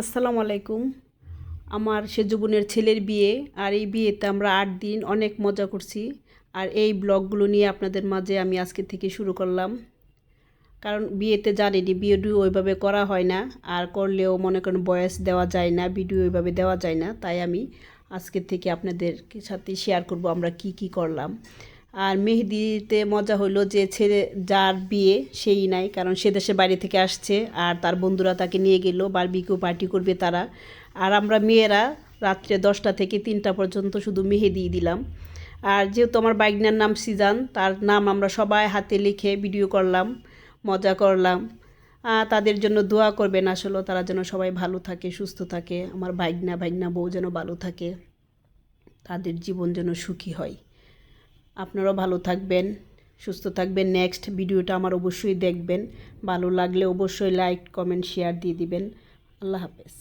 আসসালামু আলাইকুম। আমার সেজো বোনের ছেলের বিয়ে, আর এই বিয়েতে আমরা ৮ দিন অনেক মজা করছি। আর এই ব্লগগুলো নিয়ে আপনাদের মাঝে আমি আজকে থেকে শুরু করলাম। কারণ বিয়েতে জানেনই ভিডিও ওইভাবে করা হয় না, আর করলেও মনে করেন ভয়েস দেওয়া যায় না, ভিডিও ওইভাবে দেওয়া যায় না। তাই আমি আজকে থেকে আপনাদের সাথে শেয়ার করব আমরা কি কি করলাম। আর মেহেদিতে মজা হলো যে ছেলে যার বিয়ে সেই নাই, কারণ সে দেশের বাইরে থেকে আসছে আর তার বন্ধুরা তাকে নিয়ে গেল, বারবিকিউ পার্টি করবে তারা। আর আমরা মেয়েরা রাত্রে 10টা থেকে 3টা পর্যন্ত শুধু মেহেদি দিলাম। আর যেহেতু আমার বাইগনার নাম সিজান, তার নাম আমরা সবাই হাতে লিখে ভিডিও করলাম, মজা করলাম। তাদের জন্য দোয়া করবেন, আসলে তারা যেন সবাই ভালো থাকে, সুস্থ থাকে, আমার ভাইগনা বউ যেন ভালো থাকে, তাদের জীবন যেন সুখী হয়। আপনারাও ভালো থাকবেন, সুস্থ থাকবেন। নেক্সট ভিডিওটা আমার অবশ্যই দেখবেন, ভালো লাগলে অবশ্যই লাইক কমেন্ট শেয়ার দিয়ে দিবেন। আল্লাহ হাফেজ।